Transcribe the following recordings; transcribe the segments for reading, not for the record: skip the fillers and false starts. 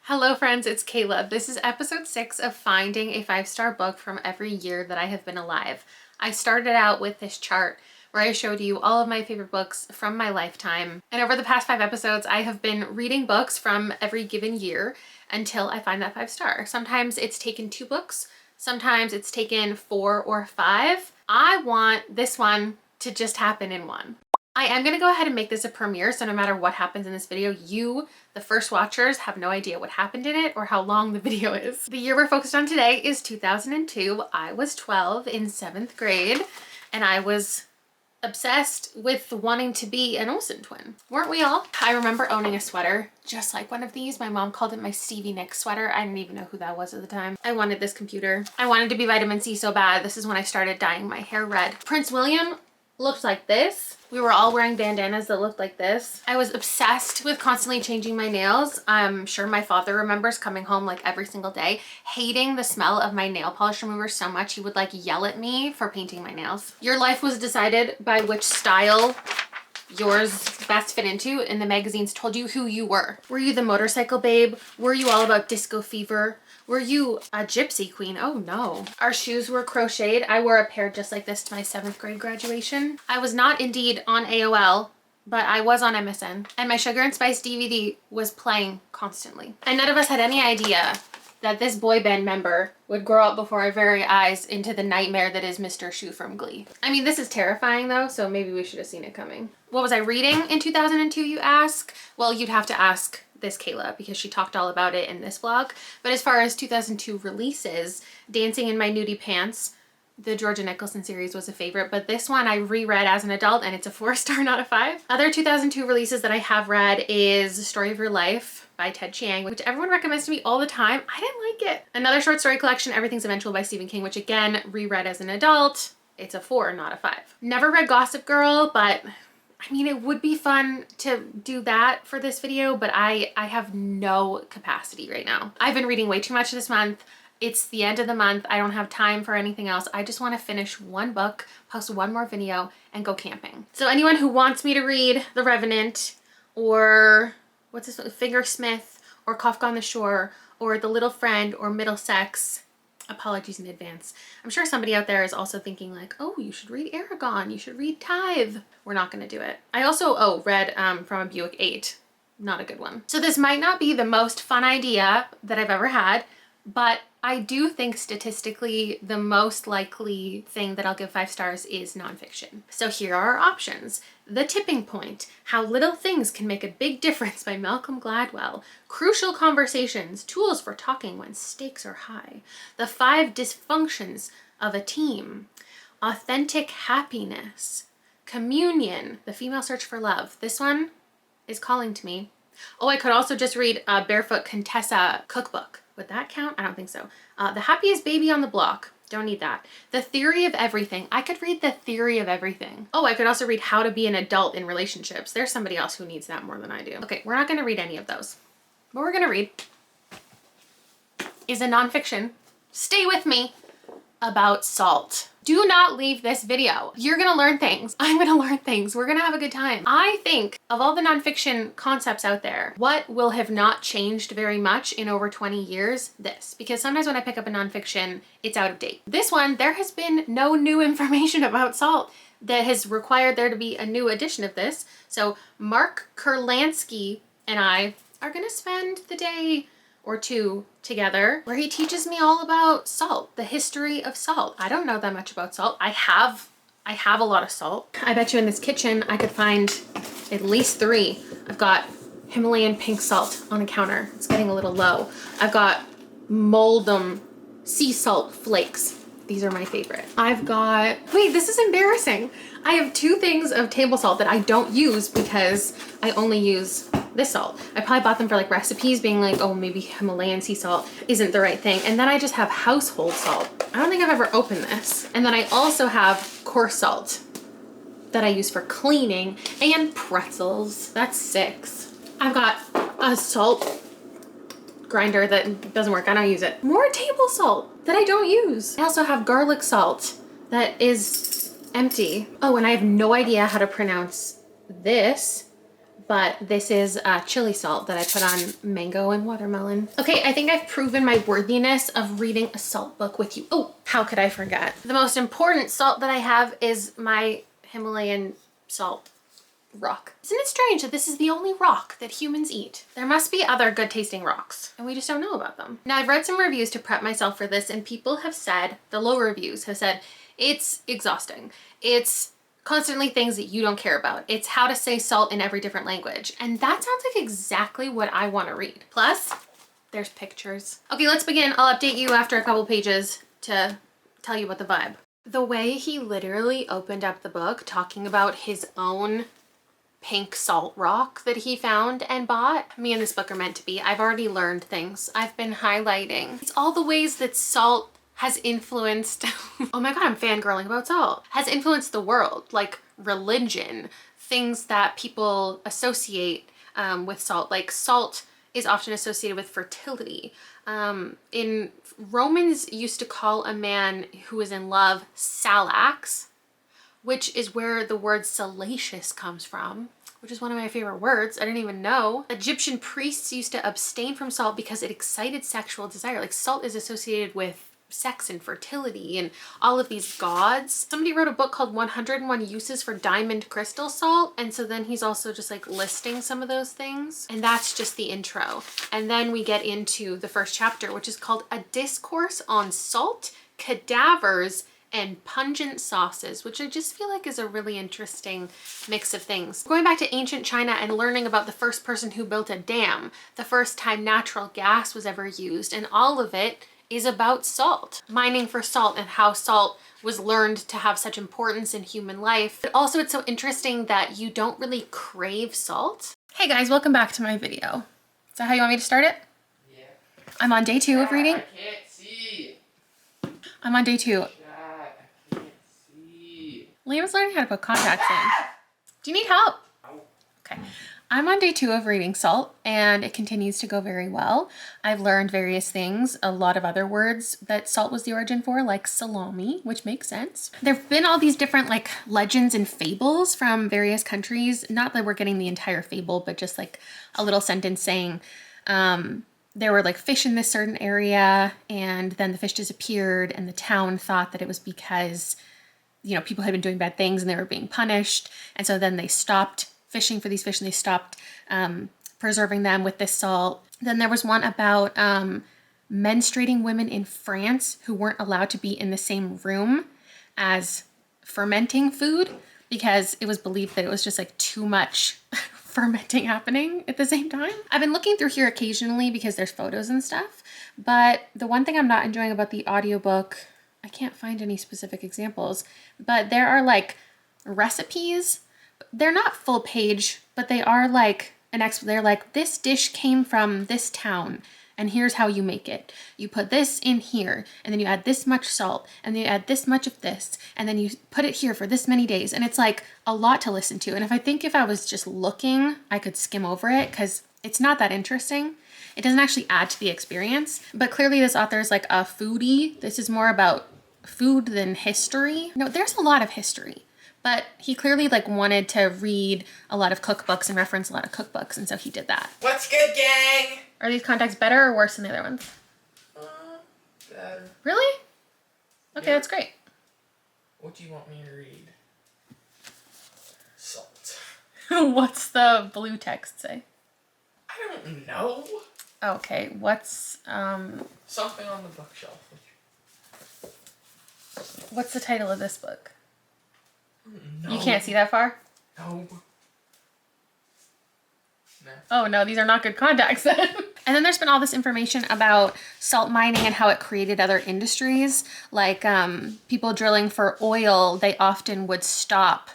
Hello friends, it's Kayla. This is episode 6 of finding a 5-star book from every year that I have been alive. I started out with this chart where I showed you all of my favorite books from my lifetime. And over the past 5 episodes, I have been reading books from every given year until I find that 5-star. Sometimes it's taken 2 books, sometimes it's taken 4 or 5. I want this one to just happen in one. I am going to go ahead and make this a premiere, so no matter what happens in this video, you, the first watchers, have no idea what happened in it or how long the video is. The year we're focused on today is 2002. I was 12 in 7th grade, and I was obsessed with wanting to be an Olsen twin. Weren't we all? I remember owning a sweater just like one of these. My mom called it my Stevie Nicks sweater. I didn't even know who that was at the time. I wanted this computer. I wanted to be vitamin C so bad. This is when I started dyeing my hair red. Prince William looked like this. We were all wearing bandanas that looked like this. I was obsessed with constantly changing my nails. I'm sure my father remembers coming home like every single day, hating the smell of my nail polish remover so much he would like yell at me for painting my nails. Your life was decided by which style yours best fit into, and the magazines told you who you were. Were you the motorcycle babe? Were you all about disco fever? Were you a gypsy queen? Oh no. Our shoes were crocheted. I wore a pair just like this to my 7th grade graduation. I was not indeed on AOL, but I was on MSN, and my Sugar and Spice DVD was playing constantly. And none of us had any idea that this boy band member would grow up before our very eyes into the nightmare that is Mr. Shu from Glee. I mean, this is terrifying though, so maybe we should have seen it coming. What was I reading in 2002, you ask? Well, you'd have to ask this Kayla because she talked all about it in this vlog. But as far as 2002 releases, Dancing in My Nudie Pants, the Georgia Nicholson series, was a favorite, but this one I reread as an adult and it's a 4-star, not a 5. Other 2002 releases that I have read is Story of Your Life by Ted Chiang, which everyone recommends to me all the time. I didn't like it. Another short story collection, Everything's Eventual by Stephen King, which again, reread as an adult. It's a 4, not a 5. Never read Gossip Girl, but I mean, it would be fun to do that for this video, but I have no capacity right now. I've been reading way too much this month. It's the end of the month. I don't have time for anything else. I just want to finish one book, post one more video, and go camping. So anyone who wants me to read The Revenant, or what's this one? Fingersmith, or Kafka on the Shore, or The Little Friend, or Middlesex, apologies in advance. I'm sure somebody out there is also thinking like, oh, you should read Aragon, you should read Tithe. We're not gonna do it. I also, read From a Buick 8. Not a good one. So this might not be the most fun idea that I've ever had, but I do think statistically the most likely thing that I'll give 5 stars is nonfiction. So here are our options. The Tipping Point, How Little Things Can Make a Big Difference by Malcolm Gladwell. Crucial Conversations, Tools for Talking When Stakes Are High. The 5 Dysfunctions of a Team. Authentic Happiness. Communion, The Female Search for Love. This one is calling to me. Oh, I could also just read Barefoot Contessa Cookbook. Would that count? I don't think so. The Happiest Baby on the Block. Don't need that. The Theory of Everything. I could read The Theory of Everything. Oh, I could also read How to Be an Adult in Relationships. There's somebody else who needs that more than I do. Okay, we're not going to read any of those. What we're going to read is a nonfiction. Stay with me. About salt. Do not leave this video. You're gonna learn things. I'm gonna learn things. We're gonna have a good time. I think of all the nonfiction concepts out there, what will have not changed very much in over 20 years? This. Because sometimes when I pick up a nonfiction, it's out of date. This one, there has been no new information about salt that has required there to be a new edition of this. So Mark Kurlansky and I are gonna spend the day or 2 together where he teaches me all about salt, the history of salt. I don't know that much about salt. I have a lot of salt. I bet you in this kitchen I could find at least 3. I've got Himalayan pink salt on the counter. It's getting a little low. I've got Moldum sea salt flakes. These are my favorite. I've got, wait, this is embarrassing. I have 2 things of table salt that I don't use because I only use this salt. I probably bought them for like recipes, being like, oh, maybe Himalayan sea salt isn't the right thing. And then I just have household salt. I don't think I've ever opened this. And then I also have coarse salt that I use for cleaning and pretzels. That's 6. I've got a salt grinder that doesn't work. I don't use it. More table salt that I don't use. I also have garlic salt that is empty. Oh, and I have no idea how to pronounce this. but this is chili salt that I put on mango and watermelon. Okay, I think I've proven my worthiness of reading a salt book with you. Oh, how could I forget? The most important salt that I have is my Himalayan salt rock. Isn't it strange that this is the only rock that humans eat? There must be other good tasting rocks and we just don't know about them. Now I've read some reviews to prep myself for this and people have said, the low reviews have said, it's exhausting. It's constantly things that you don't care about. It's how to say salt in every different language. And that sounds like exactly what I want to read. Plus, there's pictures. Okay, let's begin. I'll update you after a couple pages to tell you about the vibe. The way he literally opened up the book talking about his own pink salt rock that he found and bought. Me and this book are meant to be. I've already learned things. I've been highlighting. It's all the ways that salt has influenced, oh my God, I'm fangirling about salt, has influenced the world, like religion, things that people associate with salt. Like salt is often associated with fertility. In Romans used to call a man who is in love salax, which is where the word salacious comes from, which is one of my favorite words. I didn't even know. Egyptian priests used to abstain from salt because it excited sexual desire. Like salt is associated with sex and fertility and all of these gods. Somebody wrote a book called 101 Uses for Diamond Crystal Salt. And so then he's also just like listing some of those things. And that's just the intro. And then we get into the first chapter, which is called A Discourse on Salt, Cadavers, and Pungent Sauces, which I just feel like is a really interesting mix of things. Going back to ancient China and learning about the first person who built a dam, the first time natural gas was ever used, and all of it is about salt. Mining for salt and how salt was learned to have such importance in human life. But also it's so interesting that you don't really crave salt. Hey guys, welcome back to my video. Is that how you want me to start it? Yeah. I'm on day 2 of reading. I can't see. I'm on day 2. I can't see. Liam's learning how to put contacts in. Do you need help? Ow. Okay. I'm on day 2 of reading salt and it continues to go very well. I've learned various things, a lot of other words that salt was the origin for, like salami, which makes sense. There've been all these different like legends and fables from various countries. Not that we're getting the entire fable, but just like a little sentence saying, there were like fish in this certain area and then the fish disappeared and the town thought that it was because, you know, people had been doing bad things and they were being punished. And so then they stopped fishing for these fish and they stopped preserving them with this salt. Then there was one about menstruating women in France who weren't allowed to be in the same room as fermenting food because it was believed that it was just like too much fermenting happening at the same time. I've been looking through here occasionally because there's photos and stuff, but the one thing I'm not enjoying about the audiobook, I can't find any specific examples, but there are like recipes. They're not full page, but they are like they're like, this dish came from this town and here's how you make it. You put this in here and then you add this much salt and then you add this much of this and then you put it here for this many days. And it's like a lot to listen to. And if I was just looking, I could skim over it because it's not that interesting. It doesn't actually add to the experience, but clearly this author is like a foodie. This is more about food than history. No, there's a lot of history. But he clearly like wanted to read a lot of cookbooks and reference a lot of cookbooks, and so he did that. What's good, gang? Are these contacts better or worse than the other ones? Better. Really? Okay, Yeah. That's great. What do you want me to read? Salt. What's the blue text say? I don't know. Okay, what's Something on the bookshelf. what's the title of this book? No. You can't see that far? No. No. Oh no, these are not good contacts then. And then there's been all this information about salt mining and how it created other industries. Like people drilling for oil, they often would stop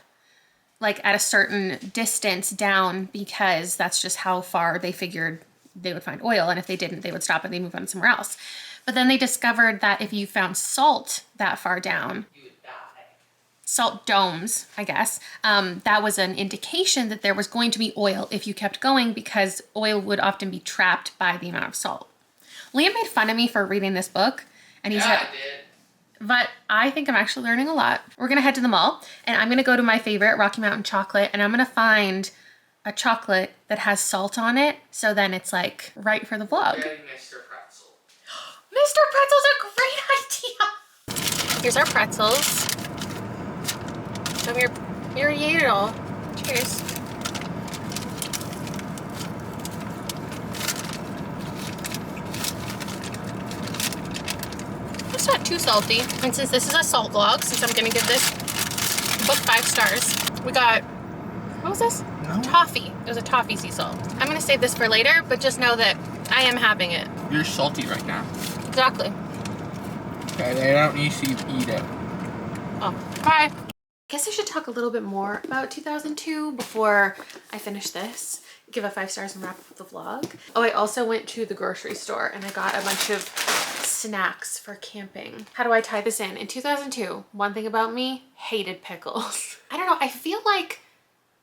like at a certain distance down because that's just how far they figured they would find oil. And if they didn't, they would stop and they move on somewhere else. But then they discovered that if you found salt that far down, You would die. salt domes, I guess, that was an indication that there was going to be oil if you kept going because oil would often be trapped by the amount of salt. Liam made fun of me for reading this book and he said, I did. but I think I'm actually learning a lot. We're gonna head to the mall and I'm gonna go to my favorite Rocky Mountain chocolate and I'm gonna find a chocolate that has salt on it. So then it's like right for the vlog. Getting Mr. Pretzel. Mr. Pretzel's a great idea. Here's our pretzels. Come here. You already ate it all. Cheers. It's not too salty. And since this is a salt vlog, since I'm gonna give this book 5 stars, we got, what was this? No. Toffee. It was a toffee sea salt. I'm gonna save this for later, but just know that I am having it. You're salty right now. Exactly. Okay, they don't need to eat it. Oh, bye. I guess I should talk a little bit more about 2002 before I finish this. Give it 5 stars and wrap up the vlog. Oh, I also went to the grocery store and I got a bunch of snacks for camping. How do I tie this in? In 2002, one thing about me, hated pickles. I don't know, I feel like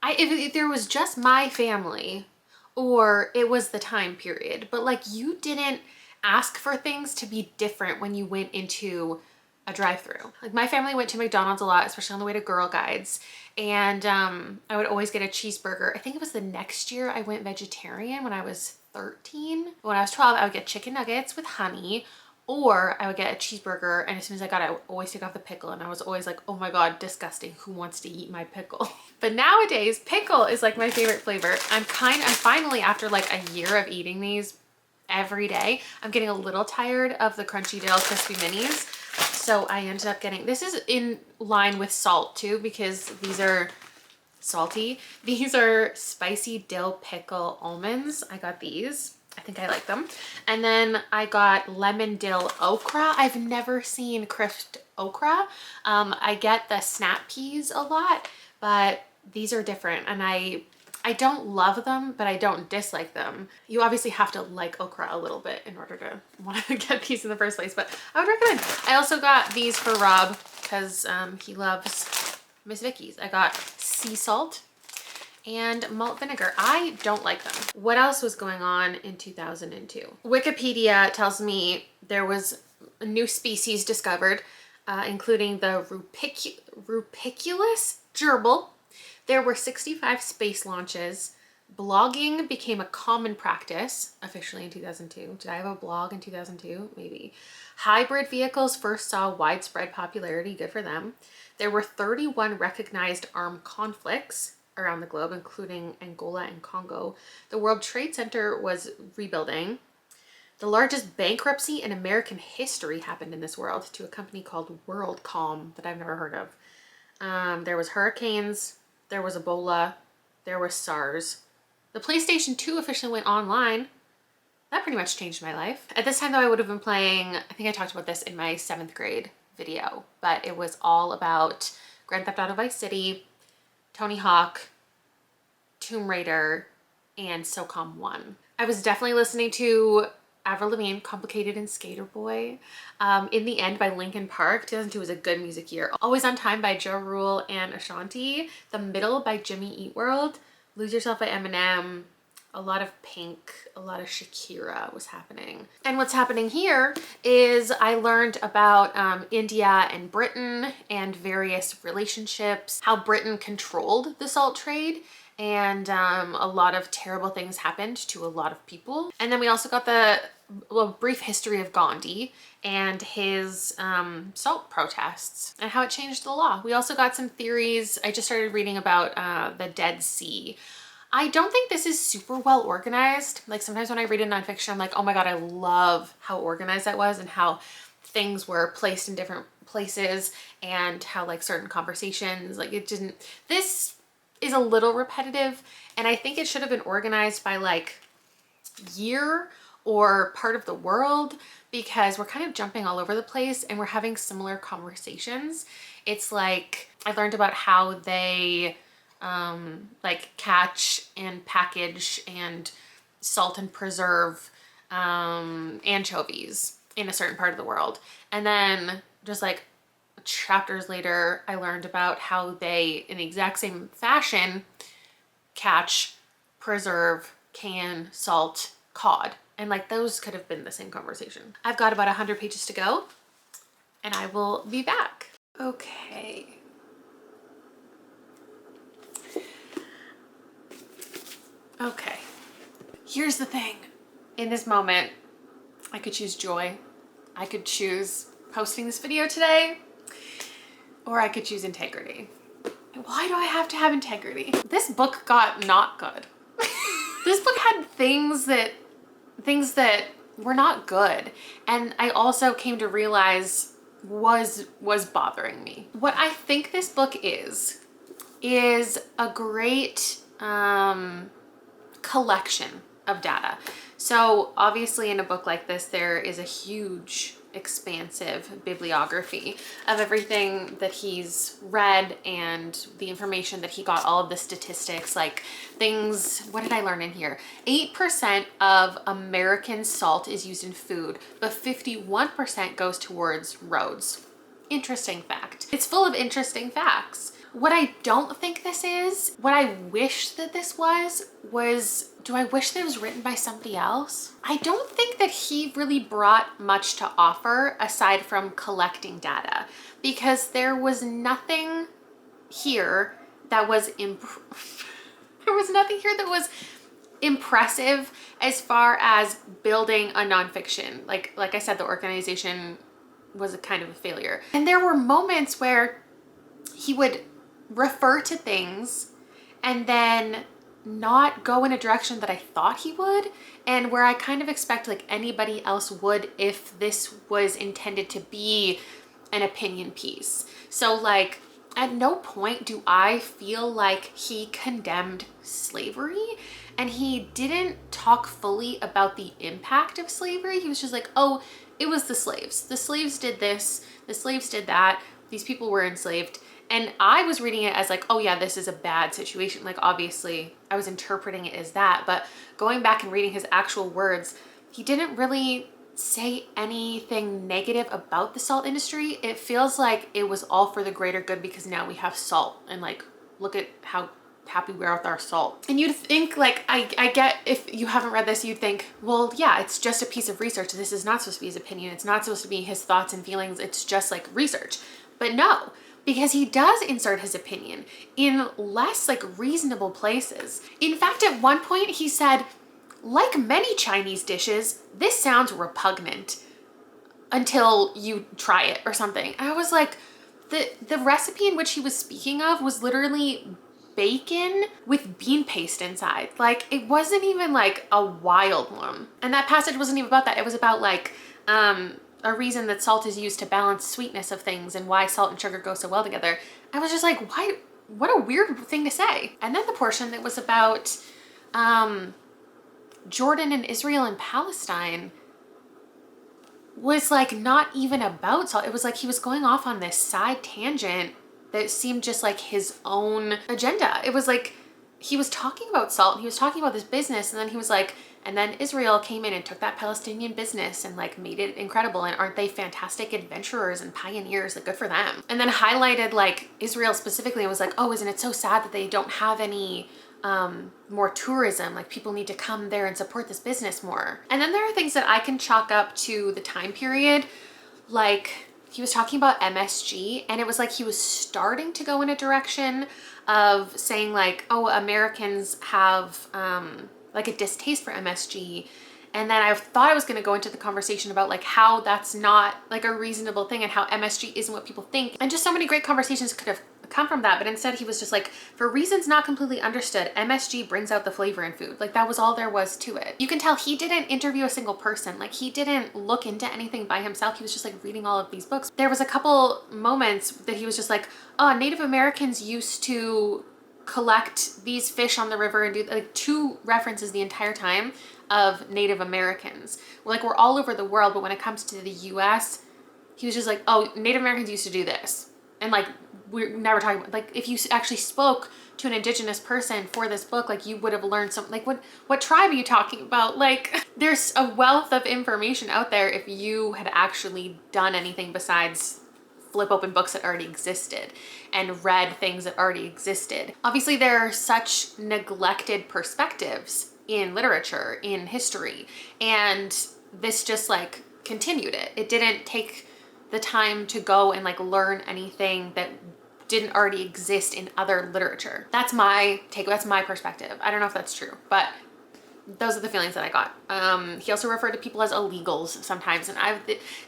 if there was just my family or it was the time period, but like you didn't ask for things to be different when you went into a drive-through. Like my family went to McDonald's a lot, especially on the way to Girl Guides. And I would always get a cheeseburger. I think it was the next year I went vegetarian when I was 13. When I was 12, I would get chicken nuggets with honey, or I would get a cheeseburger, and as soon as I got it, I would always take off the pickle, and I was always like, oh my God, disgusting. Who wants to eat my pickle? But nowadays, pickle is like my favorite flavor. I'm finally, after like a year of eating these every day, I'm getting a little tired of the Crunchy Dill Crispy Minis. So I ended up getting, this is in line with salt too, because these are salty. These are spicy dill pickle almonds. I got these. I think I like them. And then I got lemon dill okra. I've never seen crisped okra. I get the snap peas a lot, but these are different, and I don't love them, but I don't dislike them. You obviously have to like okra a little bit in order to want to get these in the first place, but I would recommend. I also got these for Rob because he loves Miss Vicky's. I got sea salt and malt vinegar. I don't like them. What else was going on in 2002? Wikipedia tells me there was a new species discovered, including the rupiculus gerbil. There were 65 space launches. Blogging became a common practice officially in 2002. Did I have a blog in 2002? Maybe. Hybrid vehicles first saw widespread popularity. Good for them. There were 31 recognized armed conflicts around the globe, including Angola and Congo. The World Trade Center was rebuilding. The largest bankruptcy in American history happened in this world to a company called WorldCom that I've never heard of. There was hurricanes. There was Ebola, there was SARS. The PlayStation 2 officially went online. That pretty much changed my life. At this time though, I would have been playing, I think I talked about this in my 7th grade video, but it was all about Grand Theft Auto Vice City, Tony Hawk, Tomb Raider, and SOCOM 1. I was definitely listening to Avril Lavigne, Complicated and Skater Boy. In the End by Linkin Park. 2002 was a good music year. Always on Time by Ja Rule and Ashanti. The Middle by Jimmy Eat World. Lose Yourself by Eminem. A lot of Pink, a lot of Shakira was happening. And what's happening here is I learned about India and Britain and various relationships, how Britain controlled the salt trade, and a lot of terrible things happened to a lot of people. And then we also got the brief history of Gandhi and his salt protests and how it changed the law. We also got some theories. I just started reading about the Dead Sea. I don't think this is super well organized. Like sometimes when I read a nonfiction, I'm like, oh my God, I love how organized that was and how things were placed in different places and how like certain conversations, like it didn't, this is a little repetitive, and I think it should have been organized by like year or part of the world, because we're kind of jumping all over the place and we're having similar conversations. It's like I learned about how they like catch and package and salt and preserve anchovies in a certain part of the world, and then just like chapters later I learned about how they in the exact same fashion catch, preserve, can, salt, cod, and like those could have been the same conversation. I've got about 100 pages to go and I will be back. Okay. Okay, here's the thing. In this moment, I could choose joy. I could choose posting this video today, or I could choose integrity. Why do I have to have integrity? This book got not good. This book had things that were not good, and I also came to realize was bothering me. What I think this book is a great collection of data. So obviously in a book like this, there is a huge expansive bibliography of everything that he's read and the information that he got, all of the statistics, like things, what did I learn in here? 8% of American salt is used in food, but 51% goes towards roads. Interesting fact. It's full of interesting facts. What I don't think this is, what I wish that this was, do I wish that it was written by somebody else? I don't think that he really brought much to offer aside from collecting data, because there was nothing here that was impressive as far as building a nonfiction. Like I said, the organization was a kind of a failure. And there were moments where he would refer to things and then not go in a direction that I thought he would, and where I kind of expect like anybody else would if this was intended to be an opinion piece. So like at no point do I feel like he condemned slavery, and he didn't talk fully about the impact of slavery. He was just like, oh, it was the slaves. The slaves did this, the slaves did that, these people were enslaved. And I was reading it as like, oh yeah, this is a bad situation. Like obviously I was interpreting it as that, but going back and reading his actual words, he didn't really say anything negative about the salt industry. It feels like it was all for the greater good because now we have salt, and like, look at how happy we are with our salt. And you'd think like, I get, if you haven't read this, you'd think, well, yeah, it's just a piece of research. This is not supposed to be his opinion. It's not supposed to be his thoughts and feelings. It's just like research. But no, because he does insert his opinion in less like reasonable places. In fact, at one point he said, like many Chinese dishes, this sounds repugnant until you try it or something. And I was like, the recipe in which he was speaking of was literally bacon with bean paste inside. Like it wasn't even like a wild one. And that passage wasn't even about that. It was about like, a reason that salt is used to balance sweetness of things and why salt and sugar go so well together. I was just like, why? What a weird thing to say. And then the portion that was about Jordan and Israel and Palestine was like not even about salt. It was like he was going off on this side tangent that seemed just like his own agenda. It was like he was talking about salt and he was talking about this business, and then he was like, and then Israel came in and took that Palestinian business and like made it incredible. And aren't they fantastic adventurers and pioneers? Like good for them. And then highlighted like Israel specifically and was like, oh, isn't it so sad that they don't have any more tourism? Like people need to come there and support this business more. And then there are things that I can chalk up to the time period. Like he was talking about MSG, and it was like he was starting to go in a direction of saying like, oh, Americans have like a distaste for MSG. And then I thought I was going to go into the conversation about like how that's not like a reasonable thing and how MSG isn't what people think. And just so many great conversations could have come from that. But instead he was just like, for reasons not completely understood, MSG brings out the flavor in food. Like that was all there was to it. You can tell he didn't interview a single person. Like he didn't look into anything by himself. He was just like reading all of these books. There was a couple moments that he was just like, oh, Native Americans used to collect these fish on the river, and do like 2 references the entire time of Native Americans. Like we're all over the world, but when it comes to the US, he was just like, oh, Native Americans used to do this. And like, we're never talking about, like if you actually spoke to an indigenous person for this book, like you would have learned something. Like what tribe are you talking about? Like there's a wealth of information out there if you had actually done anything besides flip open books that already existed and read things that already existed. Obviously there are such neglected perspectives in literature, in history, and this just like continued it. It didn't take the time to go and like learn anything that didn't already exist in other literature. That's my take, that's my perspective. I don't know if that's true, but those are the feelings that I got. He also referred to people as illegals sometimes, and I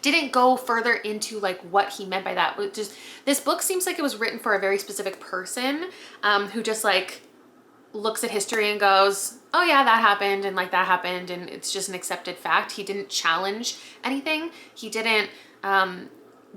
didn't go further into like what he meant by that. But just this book seems like it was written for a very specific person who just like looks at history and goes, oh yeah, that happened and like that happened, and it's just an accepted fact. He didn't challenge anything. He didn't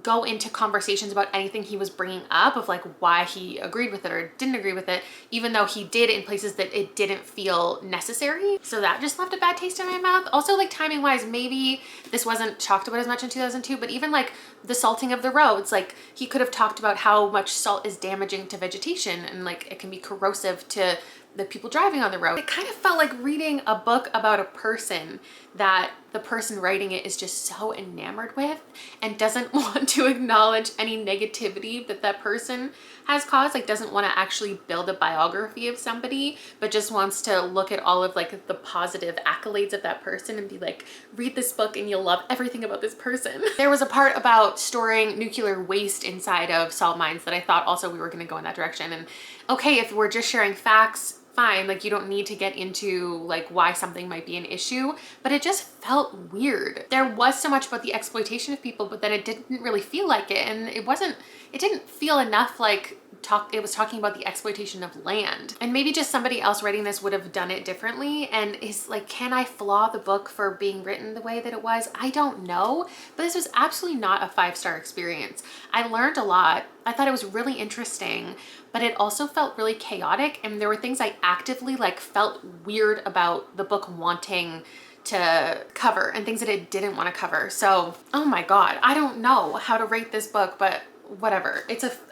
go into conversations about anything he was bringing up of like why he agreed with it or didn't agree with it, even though he did in places that it didn't feel necessary. So that just left a bad taste in my mouth. Also, like timing wise, maybe this wasn't talked about as much in 2002, but even like the salting of the roads, like he could have talked about how much salt is damaging to vegetation and like it can be corrosive to the people driving on the road. It kind of felt like reading a book about a person that the person writing it is just so enamored with and doesn't want to acknowledge any negativity that that person has caused, like doesn't want to actually build a biography of somebody, but just wants to look at all of like the positive accolades of that person and be like, read this book and you'll love everything about this person. There was a part about storing nuclear waste inside of salt mines that I thought also we were going to go in that direction. And okay, if we're just sharing facts, fine, like you don't need to get into like why something might be an issue, but it just felt weird. There was so much about the exploitation of people, but then it didn't really feel like it, and it didn't feel enough like it was talking about the exploitation of land. And maybe just somebody else writing this would have done it differently. And is like, can I flaw the book for being written the way that it was? I don't know, but this was absolutely not a 5-star experience. I learned a lot. I thought it was really interesting, but it also felt really chaotic. And there were things I actively like felt weird about the book wanting to cover and things that it didn't want to cover. So, oh my God, I don't know how to rate this book, but whatever.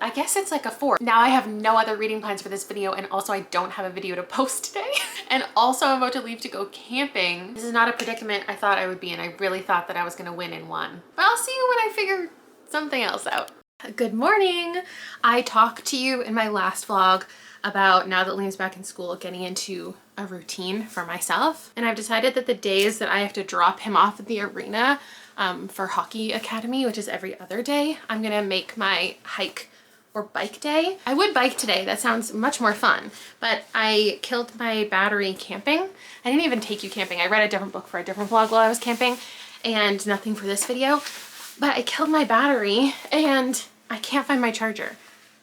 I guess it's like a 4. Now I have no other reading plans for this video, and also I don't have a video to post today. And also I'm about to leave to go camping. This is not a predicament I thought I would be in. I really thought that I was gonna win in one. But I'll see you when I figure something else out. Good morning. I talked to you in my last vlog about, now that Liam's back in school, getting into a routine for myself. And I've decided that the days that I have to drop him off at the arena for hockey academy, which is every other day, I'm gonna make my hike or bike day. I would bike today, that sounds much more fun, but I killed my battery camping. I didn't even take you camping. I read a different book for a different vlog while I was camping, and nothing for this video, but I killed my battery and I can't find my charger.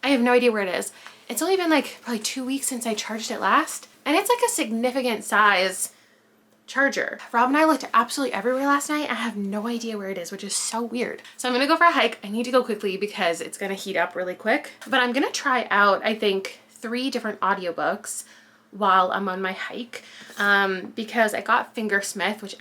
I have no idea where it is. It's only been like probably 2 weeks since I charged it last, and it's like a significant size charger. Rob and I looked absolutely everywhere last night. I have no idea where it is, which is so weird. So I'm gonna go for a hike. I need to go quickly because it's gonna heat up really quick. But I'm gonna try out, I think, 3 different audiobooks while I'm on my hike because I got Fingersmith, which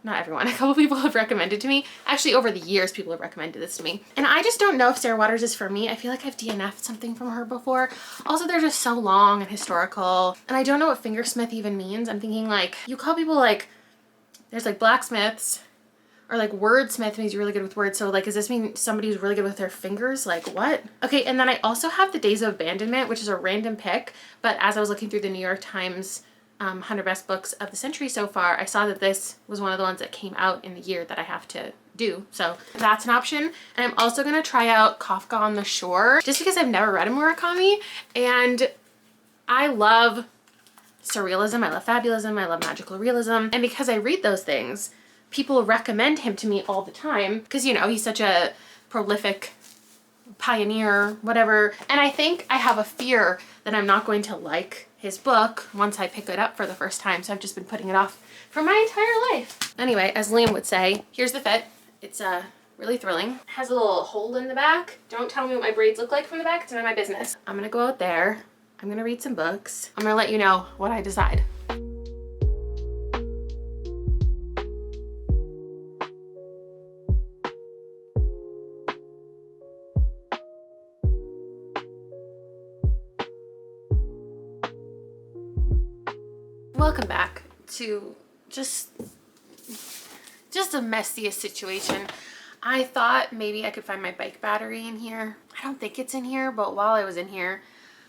not everyone, a couple people have recommended to me. Actually, over the years, people have recommended this to me. And I just don't know if Sarah Waters is for me. I feel like I've DNF'd something from her before. Also, they're just so long and historical. And I don't know what Fingersmith even means. I'm thinking like, you call people like, there's like blacksmiths, or like wordsmith means you're really good with words. So like, does this mean somebody who's really good with their fingers? Like what? Okay, and then I also have The Days of Abandonment, which is a random pick. But as I was looking through the New York Times 100 best books of the century so far, I saw that this was one of the ones that came out in the year that I have to do. So that's an option. And I'm also gonna try out Kafka on the Shore, just because I've never read a Murakami, and I love surrealism, I love fabulism, I love magical realism. And because I read those things, people recommend him to me all the time because, you know, he's such a prolific pioneer, whatever. And I think I have a fear that I'm not going to like his book once I pick it up for the first time. So I've just been putting it off for my entire life. Anyway, as Liam would say, here's the fit. It's really thrilling. It has a little hole in the back. Don't tell me what my braids look like from the back. It's none of my business. I'm gonna go out there. I'm gonna read some books. I'm gonna let you know what I decide. Welcome back to just the messiest situation. I thought maybe I could find my bike battery in here. I don't think it's in here, but while I was in here,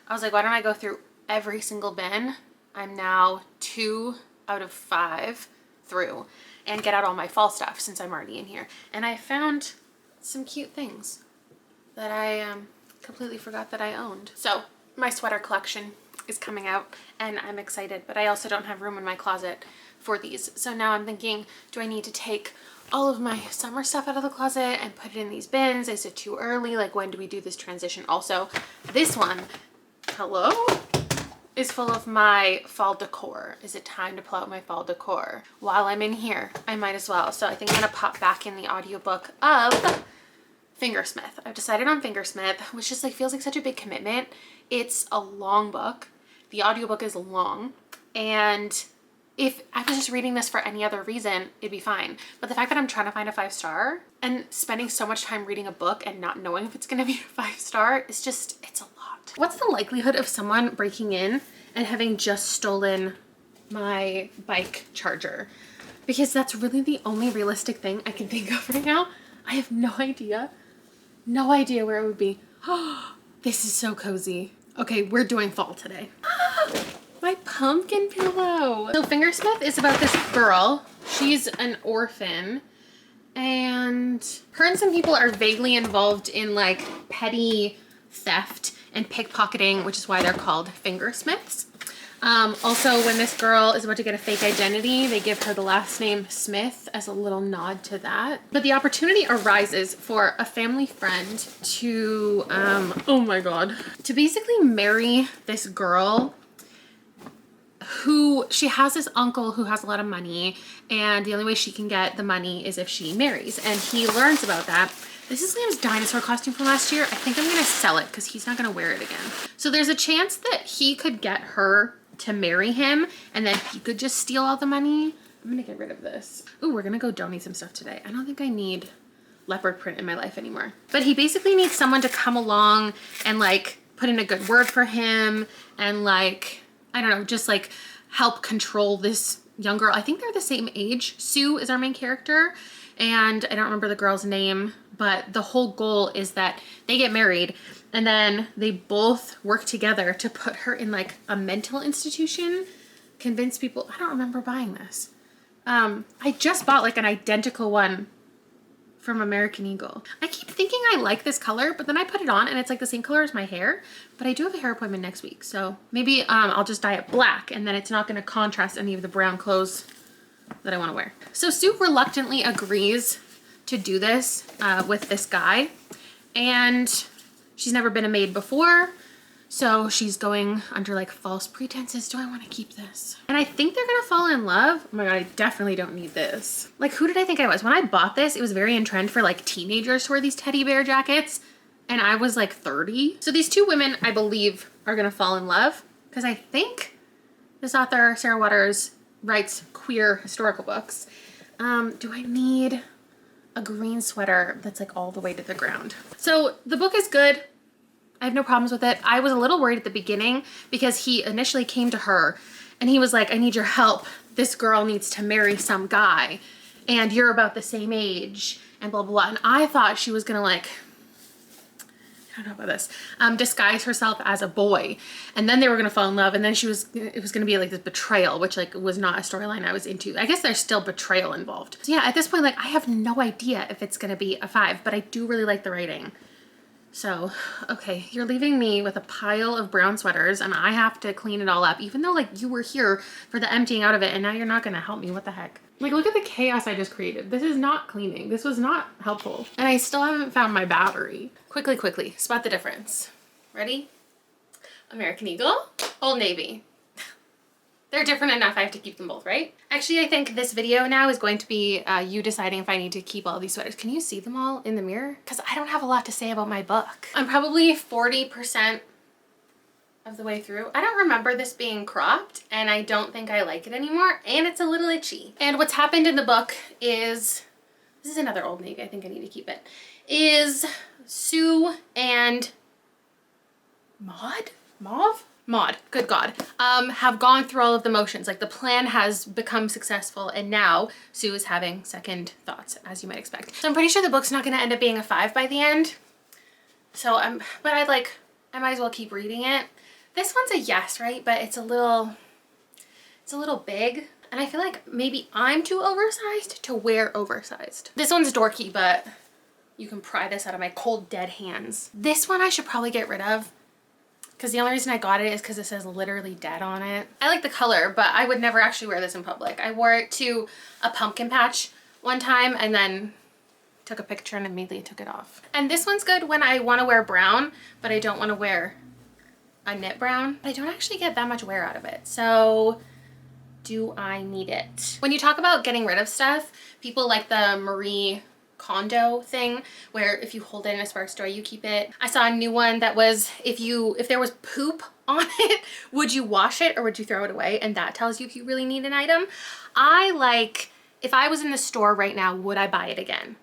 I was like, why don't I go through every single bin? I'm now 2 out of 5 through and get out all my fall stuff since I'm already in here. And I found some cute things that I completely forgot that I owned. So my sweater collection is coming out and I'm excited, but I also don't have room in my closet for these. So now I'm thinking, do I need to take all of my summer stuff out of the closet and put it in these bins? Is it too early? Like, when do we do this transition? Also, this one, hello, is full of my fall decor. Is it time to pull out my fall decor? While I'm in here, I might as well. So I think I'm gonna pop back in the audiobook of Fingersmith. I've decided on Fingersmith, which just like feels like such a big commitment. It's a long book. The audiobook is long, and if I was just reading this for any other reason, it'd be fine. But the fact that I'm trying to find a 5-star and spending so much time reading a book and not knowing if it's gonna be a 5-star is just, it's a lot. What's the likelihood of someone breaking in and having just stolen my bike charger? Because that's really the only realistic thing I can think of right now. I have no idea. No idea where it would be. Oh, this is so cozy. Okay, we're doing fall today. My pumpkin pillow. So Fingersmith is about this girl. She's an orphan, and her and some people are vaguely involved in like petty theft and pickpocketing, which is why they're called fingersmiths. Also, when this girl is about to get a fake identity, they give her the last name Smith as a little nod to that. But the opportunity arises for a family friend to, oh my God, to basically marry this girl who, she has this uncle who has a lot of money, and the only way she can get the money is if she marries. And he learns about that. This is Liam's dinosaur costume from last year. I think I'm gonna sell it because he's not gonna wear it again. So there's a chance that he could get her to marry him and then he could just steal all the money. I'm gonna get rid of this. Ooh, we're gonna go donate some stuff today. I don't think I need leopard print in my life anymore. But he basically needs someone to come along and like put in a good word for him and like, I don't know, just like help control this young girl. I think they're the same age. Sue is our main character, and I don't remember the girl's name, but the whole goal is that they get married and then they both work together to put her in like a mental institution, convince people. I don't remember buying this. I just bought like an identical one from American Eagle. I keep thinking I like this color, but then I put it on and it's like the same color as my hair, but I do have a hair appointment next week. So maybe I'll just dye it black and then it's not gonna contrast any of the brown clothes that I wanna wear. So Sue reluctantly agrees to do this with this guy, and she's never been a maid before. So she's going under like false pretenses. Do I want to keep this? And I think they're gonna fall in love. Oh my God, I definitely don't need this. Like, who did I think I was? When I bought this, it was very in trend for like teenagers to wear these teddy bear jackets. And I was like 30. So these two women, I believe, are gonna fall in love, because I think this author, Sarah Waters, writes queer historical books. Do I need a green sweater that's like all the way to the ground? So the book is good. I have no problems with it. I was a little worried at the beginning because he initially came to her and he was like, I need your help. This girl needs to marry some guy and you're about the same age and blah, blah, blah. And I thought she was gonna like, I don't know about this, disguise herself as a boy. And then they were gonna fall in love, and then it was gonna be like this betrayal, which like was not a storyline I was into. I guess there's still betrayal involved. So yeah, at this point, like I have no idea if it's gonna be a 5, but I do really like the writing. So, okay, you're leaving me with a pile of brown sweaters and I have to clean it all up, even though like you were here for the emptying out of it and now you're not gonna help me. What the heck? Like, look at the chaos I just created. This is not cleaning. This was not helpful. And I still haven't found my battery. Quickly, spot the difference. Ready? American Eagle, Old Navy. They're different enough, I have to keep them both, right? Actually, I think this video now is going to be you deciding if I need to keep all these sweaters. Can you see them all in the mirror? Because I don't have a lot to say about my book. I'm probably 40% of the way through. I don't remember this being cropped, and I don't think I like it anymore, and it's a little itchy. And what's happened in the book is, this is another Old Navy, I think I need to keep it, is Sue and Maud, good God, have gone through all of the motions. Like the plan has become successful and now Sue is having second thoughts, as you might expect. So I'm pretty sure the book's not gonna end up being a 5 by the end. So but I might as well keep reading it. This one's a yes, right? But it's a little big. And I feel like maybe I'm too oversized to wear oversized. This one's dorky, but You can pry this out of my cold, dead hands. This one I should probably get rid of because the only reason I got it is because it says literally dead on it. I like the color, but I would never actually wear this in public. I wore it to a pumpkin patch one time and then took a picture and immediately took it off. And this one's good when I want to wear brown, but I don't want to wear a knit brown. I don't actually get that much wear out of it. So do I need it? When you talk about getting rid of stuff, people like the Marie Kondo thing where if you hold it in a spark store you keep it. I saw a new one that was if there was poop on it, would you wash it or would you throw it away? And that tells you if you really need an item. If I was in the store right now, would I buy it again?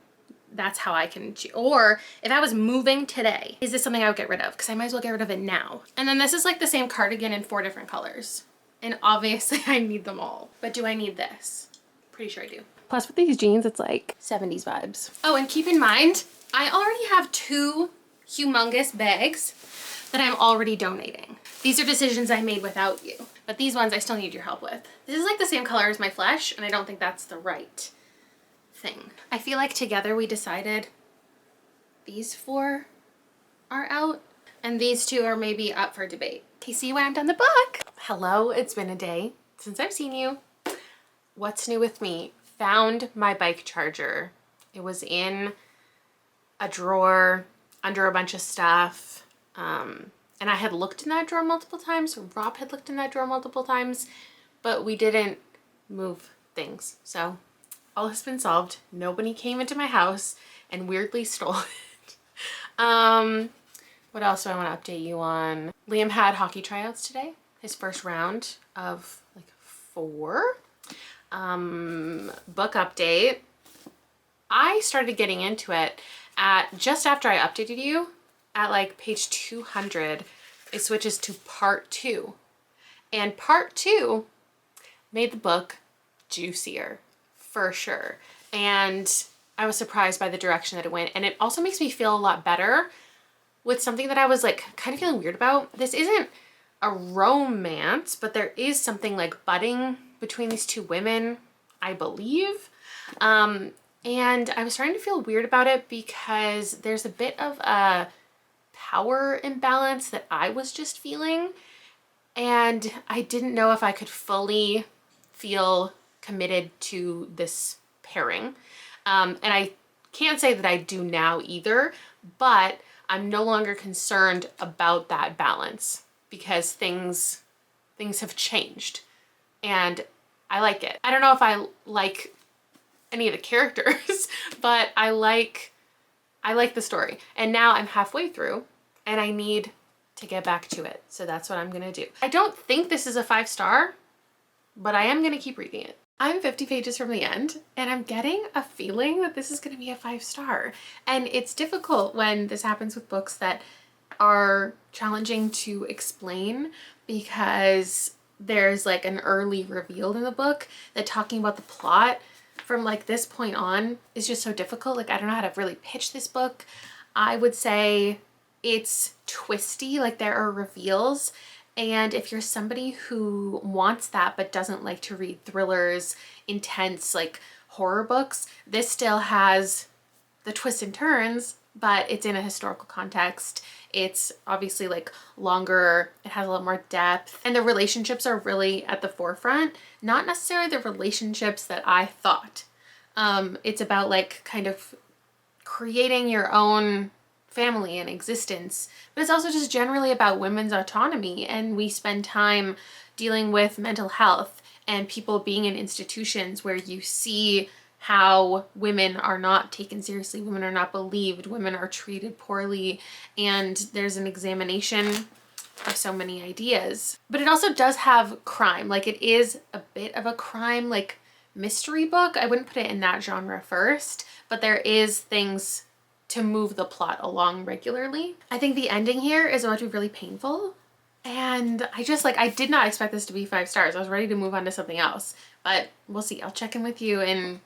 That's how I can choose. Or if I was moving today, is this something I would get rid of? Because I might as well get rid of it now. And then this is like the same cardigan in 4 different colors. And obviously I need them all. But do I need this? Pretty sure I do. Plus with these jeans, it's like 70s vibes. Oh, and keep in mind, I already have 2 humongous bags that I'm already donating. These are decisions I made without you. But these ones I still need your help with. This is like the same color as my flesh, and I don't think that's the right thing. I feel like together we decided these 4 are out, and these 2 are maybe up for debate. Okay, see when I'm done the book. Hello, it's been a day since I've seen you. What's new with me? Found my bike charger. It was in a drawer under a bunch of stuff. And I had looked in that drawer multiple times. Rob had looked in that drawer multiple times, but we didn't move things. So all has been solved. Nobody came into my house and weirdly stole it. What else do I want to update you on? Liam had hockey tryouts today. His first round of like 4. Book update. I started getting into it just after I updated you at like page 200. It switches to part 2, and part 2 made the book juicier for sure. And I was surprised by the direction that it went. And it also makes me feel a lot better with something that I was like kind of feeling weird about. This isn't a romance, but there is something like budding between these 2 women, I believe. And I was starting to feel weird about it because there's a bit of a power imbalance that I was just feeling. And I didn't know if I could fully feel committed to this pairing. And I can't say that I do now either, but I'm no longer concerned about that balance because things have changed. And I like it. I don't know if I like any of the characters, but I like the story. And now I'm halfway through and I need to get back to it. So that's what I'm gonna do. I don't think this is a 5-star, but I am gonna keep reading it. I'm 50 pages from the end and I'm getting a feeling that this is gonna be a 5-star. And it's difficult when this happens with books that are challenging to explain because there's like an early reveal in the book that talking about the plot from like this point on is just so difficult. Like I don't know how to really pitch this book. I would say it's twisty, like there are reveals. And if you're somebody who wants that but doesn't like to read thrillers, intense like horror books, this still has the twists and turns, but it's in a historical context. It's obviously like longer, it has a lot more depth, and the relationships are really at the forefront, not necessarily the relationships that I thought. It's about like kind of creating your own family and existence, but it's also just generally about women's autonomy, and we spend time dealing with mental health and people being in institutions where you see how women are not taken seriously, women are not believed, women are treated poorly, and there's an examination of so many ideas. But it also does have crime, like it is a bit of a crime like mystery book. I wouldn't put it in that genre first, but there is things to move the plot along regularly. I think the ending here is going to be really painful, and I did not expect this to be 5 stars. I was ready to move on to something else, but we'll see. I'll check in with you in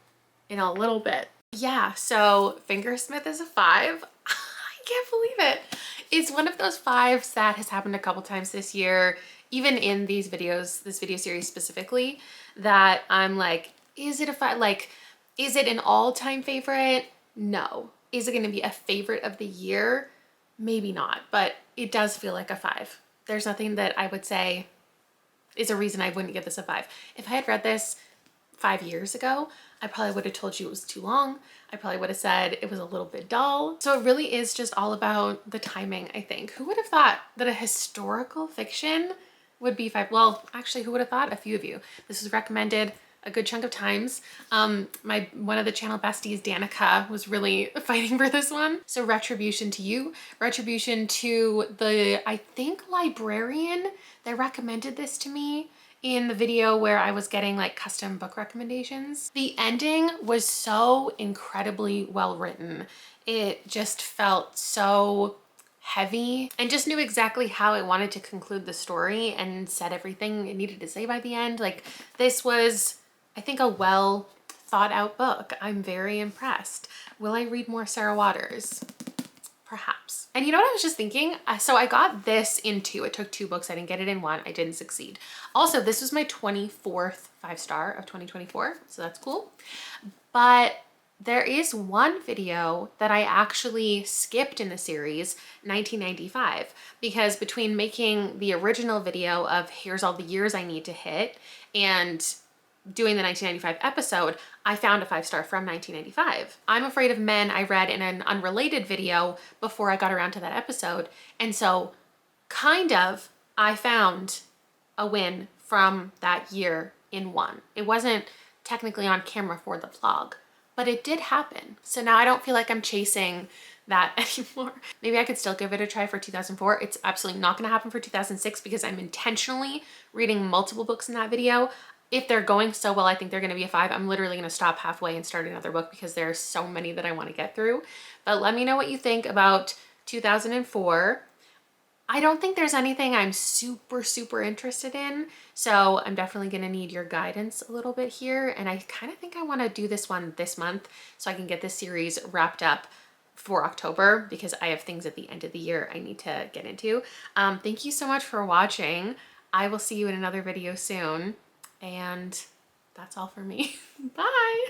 a little bit. Yeah, so Fingersmith is a 5. I can't believe it. It's one of those 5s that has happened a couple times this year, even in these videos, this video series specifically, that I'm like, is it a 5? Like, is it an all-time favorite? No. Is it going to be a favorite of the year? Maybe not, but it does feel like a 5. There's nothing that I would say is a reason I wouldn't give this a 5. If I had read this 5 years ago, I probably would have told you it was too long. I probably would have said it was a little bit dull. So it really is just all about the timing, I think. Who would have thought that a historical fiction would be 5? Well, actually, who would have thought? A few of you. This was recommended a good chunk of times. One of the channel besties, Danica, was really fighting for this one. So retribution to you, retribution to the, I think, librarian that recommended this to me in the video where I was getting like custom book recommendations. The ending was so incredibly well written. It just felt so heavy and just knew exactly how I wanted to conclude the story and said everything it needed to say by the end. Like, this was, I think, a well thought out book. I'm very impressed. Will I read more Sarah Waters? Perhaps. And you know what I was just thinking? So I got this in 2. It took 2 books. I didn't get it in 1. I didn't succeed. Also, this was my 24th 5-star of 2024. So that's cool. But there is one video that I actually skipped in the series, 1995, because between making the original video of here's all the years I need to hit and doing the 1995 episode, I found a 5-star from 1995. I'm Afraid of Men I read in an unrelated video before I got around to that episode. And so kind of I found a win from that year in 1. It wasn't technically on camera for the vlog, but it did happen. So now I don't feel like I'm chasing that anymore. Maybe I could still give it a try for 2004. It's absolutely not gonna happen for 2006 because I'm intentionally reading multiple books in that video. If they're going so well, I think they're gonna be a 5. I'm literally gonna stop halfway and start another book because there are so many that I wanna get through. But let me know what you think about 2004. I don't think there's anything I'm super interested in, so I'm definitely gonna need your guidance a little bit here. And I kind of think I wanna do this one this month so I can get this series wrapped up for October because I have things at the end of the year I need to get into. Thank you so much for watching. I will see you in another video soon. And that's all for me. Bye.